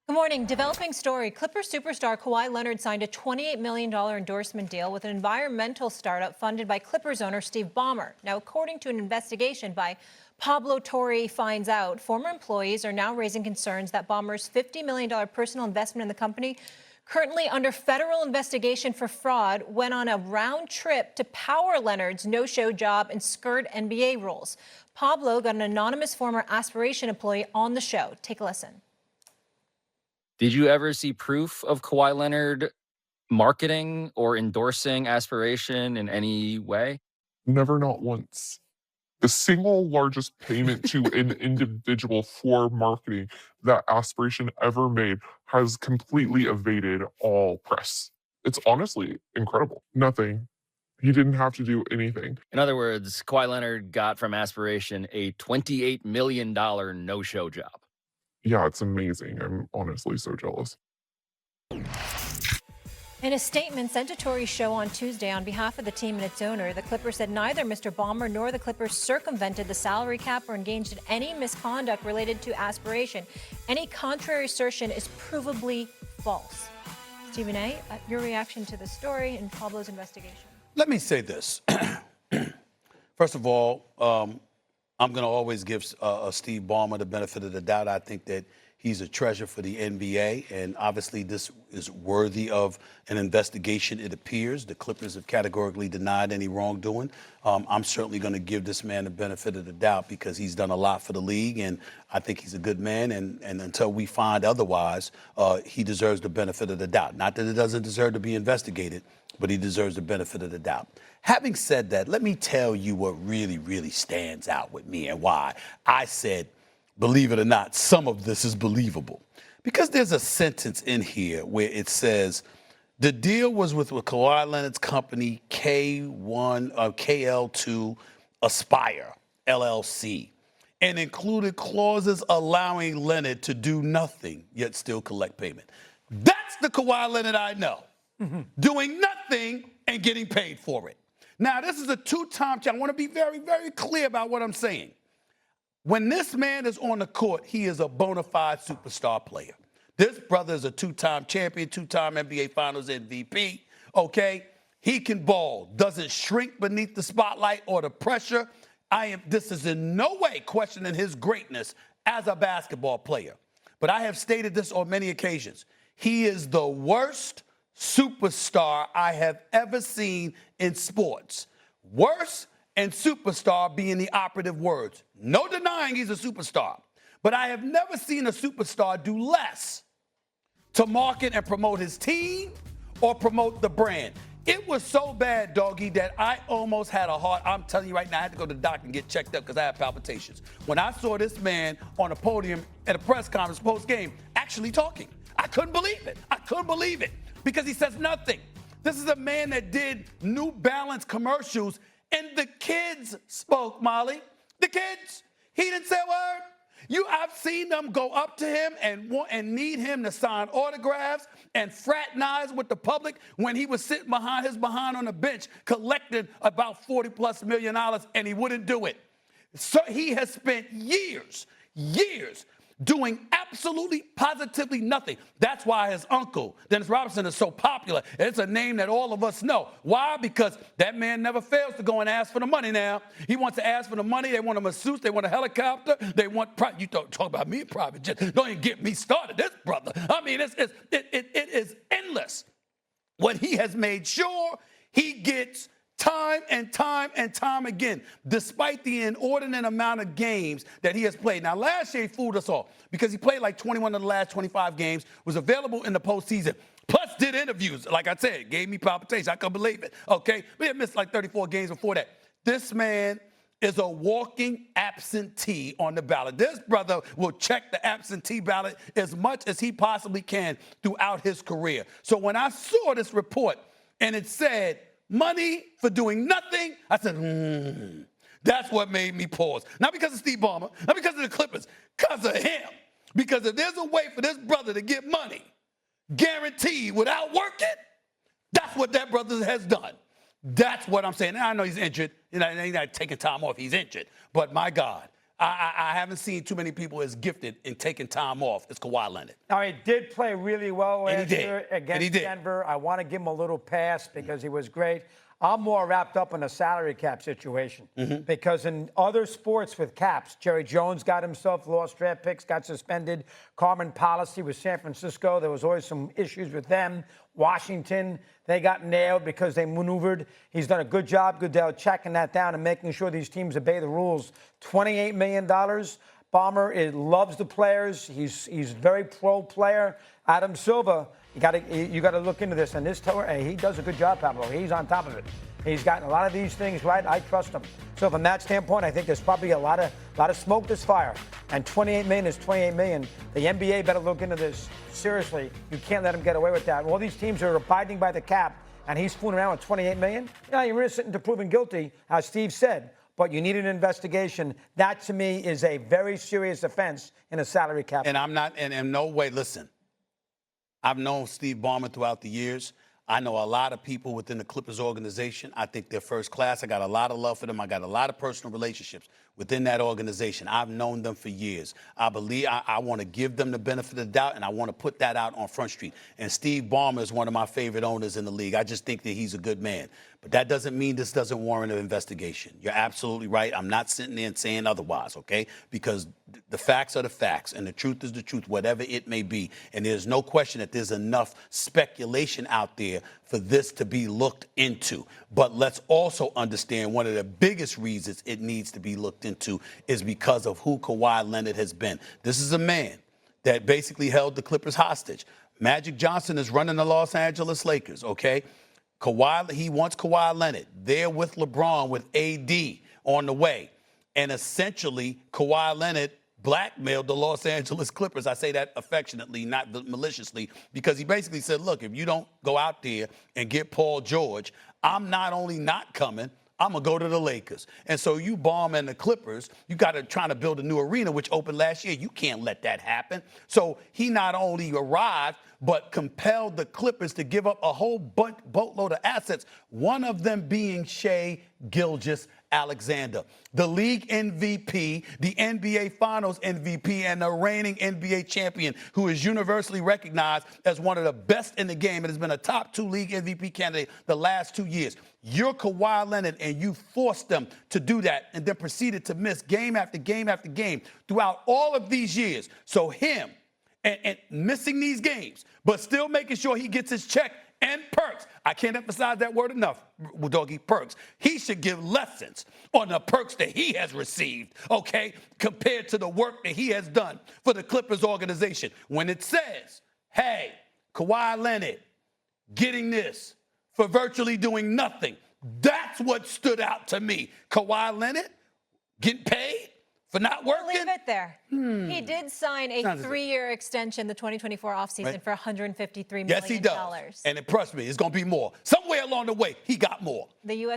Good morning. Developing story. Clippers superstar Kawhi Leonard signed a $28 million endorsement deal with an environmental startup funded by Clippers owner Steve Ballmer. Now, according to an investigation by Pablo Torre Finds Out, former employees are now raising concerns that Ballmer's $50 million personal investment in the company, currently under federal investigation for fraud, went on a round trip to power Leonard's no-show job and skirt NBA rules. Pablo got an anonymous former Aspiration employee on the show. Take a listen. Did you ever see proof of Kawhi Leonard marketing or endorsing Aspiration in any way? Never, not once. The single largest payment to an individual for marketing that Aspiration ever made has completely evaded all press. It's honestly incredible. Nothing. He didn't have to do anything. In other words, Kawhi Leonard got from Aspiration a $28 million no-show job. Yeah, it's amazing. I'm honestly so jealous. In a statement sent to Torre's show on Tuesday on behalf of the team and its owner, the Clippers said neither Mr. Ballmer nor the Clippers circumvented the salary cap or engaged in any misconduct related to Aspiration. Any contrary assertion is provably false. Stephen A., your reaction to the story and Pablo's investigation? Let me say this. First of all, I'm going to always give Steve Ballmer the benefit of the doubt. I think that he's a treasure for the NBA, and obviously this is worthy of an investigation, it appears. The Clippers have categorically denied any wrongdoing. I'm certainly going to give this man the benefit of the doubt because he's done a lot for the league, and I think he's a good man, and until we find otherwise, he deserves the benefit of the doubt. Not that it doesn't deserve to be investigated, but he deserves the benefit of the doubt. Having said that, let me tell you what really, really stands out with me and why I said, believe it or not, some of this is believable. Because there's a sentence in here where it says, the deal was with Kawhi Leonard's company, KL2 Aspire, LLC, and included clauses allowing Leonard to do nothing, yet still collect payment. That's the Kawhi Leonard I know. Doing nothing and getting paid for it. Now, this is a two-time champ. I want to be very, very clear about what I'm saying. When this man is on the court, he is a bona fide superstar player. This brother is a two-time champion, two-time NBA Finals MVP, okay? He can ball, doesn't shrink beneath the spotlight or the pressure. This is in no way questioning his greatness as a basketball player. But I have stated this on many occasions. He is the worst superstar I have ever seen in sports. Worse and superstar being the operative words. No denying he's a superstar. But I have never seen a superstar do less to market and promote his team or promote the brand. It was so bad, doggy, that I almost had a heart. I'm telling you right now, I had to go to the doctor and get checked up because I had palpitations. When I saw this man on a podium at a press conference post-game actually talking, I couldn't believe it. I couldn't believe it. Because he says nothing. This is a man that did New Balance commercials, and the kids spoke, Molly. The kids. He didn't say a word. I've seen them go up to him and need him to sign autographs and fraternize with the public when he was sitting behind on the bench collecting about $40+ million, and he wouldn't do it. So he has spent years doing absolutely, positively nothing. That's why his uncle, Dennis Robinson, is so popular. It's a name that all of us know. Why? Because that man never fails to go and ask for the money now. He wants to ask for the money. They want a masseuse. They want a helicopter. They want, you don't talk about me in private jet. Don't even get me started, this brother. I mean, it is endless. What he has made sure he gets time and time and time again, despite the inordinate amount of games that he has played. Now, last year he fooled us all because he played like 21 of the last 25 games, was available in the postseason, plus did interviews. Like I said, gave me palpitations. I couldn't believe it, okay? We had missed like 34 games before that. This man is a walking absentee on the ballot. This brother will check the absentee ballot as much as he possibly can throughout his career. So when I saw this report and it said, money for doing nothing, I said, that's what made me pause. Not because of Steve Ballmer, not because of the Clippers, because of him. Because if there's a way for this brother to get money, guaranteed without working, that's what that brother has done. That's what I'm saying. Now, I know he's injured. He's not taking time off. He's injured. But my God, I haven't seen too many people as gifted in taking time off as Kawhi Leonard. Now, he did play really well And he last did. year And he against did. Denver. I want to give him a little pass because he was great. I'm more wrapped up in the salary cap situation because in other sports with caps, Jerry Jones got himself lost draft picks, got suspended. Carmen Policy with San Francisco, there was always some issues with them. Washington, they got nailed because they maneuvered. He's done a good job, Goodell, checking that down and making sure these teams obey the rules. $28 million. Bomber loves the players. He's very pro player. Adam Silver, you got to look into this. And this tour, he does a good job, Pablo. He's on top of it. He's gotten a lot of these things right. I trust him. So from that standpoint, I think there's probably a lot of smoke this fire. And $28 million is $28 million. The NBA better look into this seriously. You can't let him get away with that. All these teams are abiding by the cap, and he's fooling around with $28 million. Yeah, you're innocent until proven guilty, as Steve said. But you need an investigation. That, to me, is a very serious offense in a salary cap. And I'm not, and in no way, listen, I've known Steve Ballmer throughout the years. I know a lot of people within the Clippers organization. I think they're first class. I got a lot of love for them. I got a lot of personal relationships within that organization. I've known them for years. I believe I want to give them the benefit of the doubt, and I want to put that out on Front Street. And Steve Ballmer is one of my favorite owners in the league. I just think that he's a good man. But that doesn't mean this doesn't warrant an investigation. You're absolutely right. I'm not sitting there and saying otherwise, okay? Because the facts are the facts, and the truth is the truth, whatever it may be. And there's no question that there's enough speculation out there for this to be looked into. But let's also understand one of the biggest reasons it needs to be looked into is because of who Kawhi Leonard has been. This is a man that basically held the Clippers hostage. Magic Johnson is running the Los Angeles Lakers, okay? Kawhi, he wants Kawhi Leonard there with LeBron, with AD on the way. And essentially, Kawhi Leonard blackmailed the Los Angeles Clippers. I say that affectionately, not maliciously, because he basically said, look, if you don't go out there and get Paul George, I'm not only not coming, I'm going to go to the Lakers. And so you bomb in the Clippers, you got to try to build a new arena, which opened last year. You can't let that happen. So he not only arrived, but compelled the Clippers to give up a whole boatload of assets, one of them being Shai Gilgeous-Alexander, the league MVP, the NBA Finals MVP, and the reigning NBA champion, who is universally recognized as one of the best in the game and has been a top 2 league MVP candidate the last 2 years. You're Kawhi Leonard, and you forced them to do that and then proceeded to miss game after game after game throughout all of these years. So him, and missing these games, but still making sure he gets his check and perks. I can't emphasize that word enough, doggy, perks. He should give lessons on the perks that he has received, okay, compared to the work that he has done for the Clippers organization. When it says, hey, Kawhi Leonard getting this for virtually doing nothing, that's what stood out to me. Kawhi Leonard getting paid for not working? Leave it there. He did sign a 3-year extension the 2024 offseason for $153 million. Yes, he does. And trust me, it's going to be more. Somewhere along the way, he got more. The U.S.